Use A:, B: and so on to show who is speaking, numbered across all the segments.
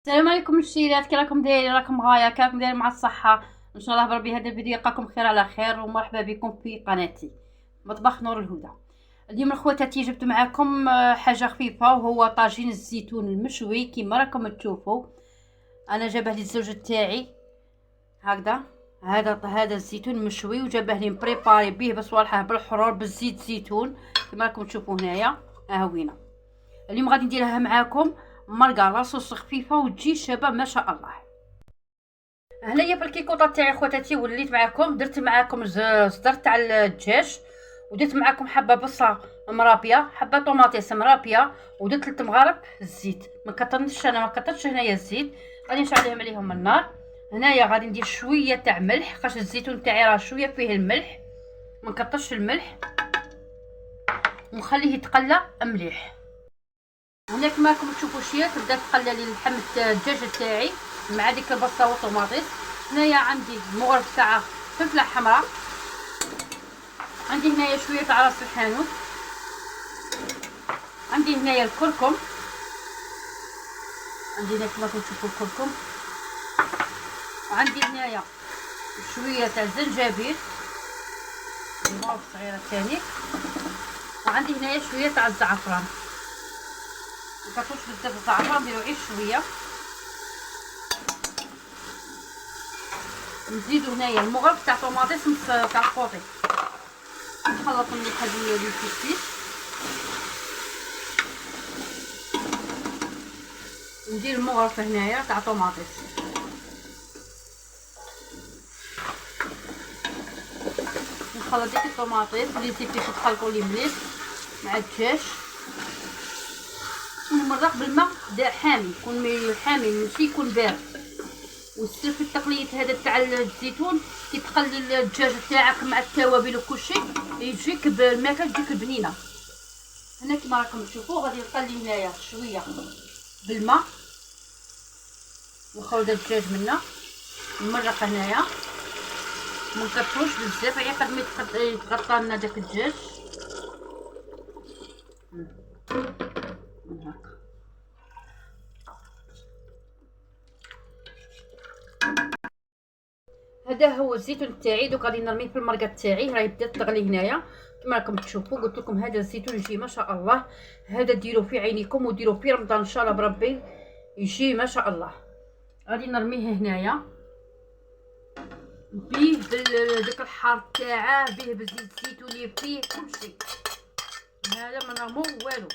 A: السلام عليكم الشيرات، كي راكم دايرين؟ راكم غايه؟ كي راكم دايرين مع الصحه؟ ان شاء الله بربي هذا الفيديو يلقاكم خير على خير، ومرحبا بكم في قناتي مطبخ نور الهدى. اليوم الخواتاتي جبت معكم حاجه خفيفه، وهو طاجين الزيتون المشوي. كيما راكم تشوفوا انا جابه لي الزوج تاعي هكذا. هذا الزيتون مشوي، وجابه لي مبريباري به بصوالحه بالحرور بالزيت زيتون كيما راكم تشوفوا هنايا. ها هوينه. اليوم غادي نديرها معاكم مرقه لاصوص خفيفه وتجي شابه ما شاء الله. هنايا في الكيكوطه تاعي خواتاتي وليت معاكم، درت معاكم صدر تاع الدجاج، ودرت معاكم حبه بصله مرابيه، حبه طوماطيس مرابيه، ودرت 3 مغارب الزيت. ما كثرتش، انا ما كثرتش هنايا الزيت. غادي نشعل عليهم النار. هنايا غادي ندير شويه تاع ملح، خاطر الزيتون تاعي راه شويه فيه الملح، ما نكثرش الملح، ونخليه يتقلى مليح. هنا كما راكم تشوفوا شويه تبدا تقلى لي لحم الدجاج تاعي مع ديك البصله والطوماطيس. هنايا عندي مغرف تاع فلفله حمراء، عندي هنايا شويه تاع راس الحانوت، عندي هنايا الكركم، عندي هنا كما راكم تشوفوا الكركم، وعندي هنايا شويه تاع الزنجبيل المغرف صغيره ثاني، وعندي هنايا شويه تاع الزعفران. مكتروش بزاف الزعفران، نديرو غير شويه. نزيدو هنايا المغرف تاع طوماطيس تاع القوطي، نخلط مليح هذه الفلفل، ندير المغرف هنايا تاع طوماطيس، نخلط ديك الطوماطيس اللي تيجي تخلطوا لي مليح مع الدجاج، ونمرق بالماء حامي، يكون حامي ماشي يكون بارد. والسر في التقليه هذا تاع الزيتون كي تقلي الدجاج تاعك مع التوابل وكلشي يجيك الماكله تجيك بنينه. هنا كما راكم تشوفوا غادي نقلي هنايا شويه بالماء، نخرج الدجاج منا، نمرق هنايا، ما نكثروش بزاف غير قد ما يتغطى لنا داك الدجاج هكا. هذا هو الزيتون تاعي، دوك غادي نرميه في المرقه تاعي، راهي بدات تغلي هنايا كما راكم تشوفوا. قلت لكم هذا الزيتون يجي ما شاء الله، هذا ديروه في عينيكم وديروه في رمضان ان شاء الله بربي يجي ما شاء الله. غادي نرميه هنايا بيه بداك الحار تاعه، بيه بزيت الزيتوني، فيه كلشي. هذا ما نرمو والو.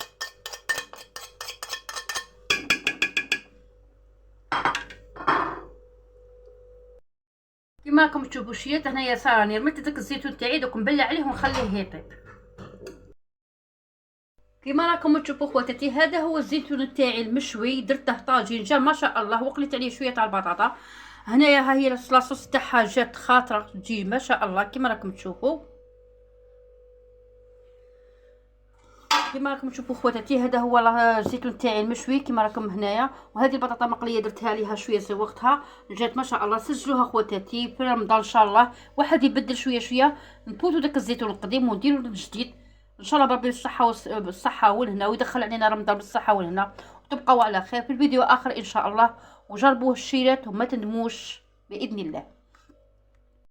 A: كما راكم تشوفوا شيات هنايا صار راني رميت داك الزيتون تاعي، دوك نبلع عليه ونخليه يطيب. كما راكم تشوفوا خواتاتي هذا هو الزيتون تاعي المشوي، درته طاجين جا ما شاء الله، وقليت عليه شويه تاع البطاطا. هنايا ها هي لاصوص تاعها جات خاطره تجي ما شاء الله كما راكم تشوفوا. كما راكم تشوفوا خواتاتي هذا هو الزيتون تاعي المشوي كما راكم هنايا. وهذه البطاطا مقليه درتها ليها شويه زوقتها جات ما شاء الله. سجلوها خواتاتي في رمضان ان شاء الله، واحد يبدل شويه شويه، نفوتوا داك الزيتون القديم ونديروا الجديد ان شاء الله بربي بالصحه والهنا، ويدخل علينا رمضان بالصحه والهنا، وتبقوا على خير. في الفيديو اخر ان شاء الله، وجربوه الشيرات وما تندموش باذن الله.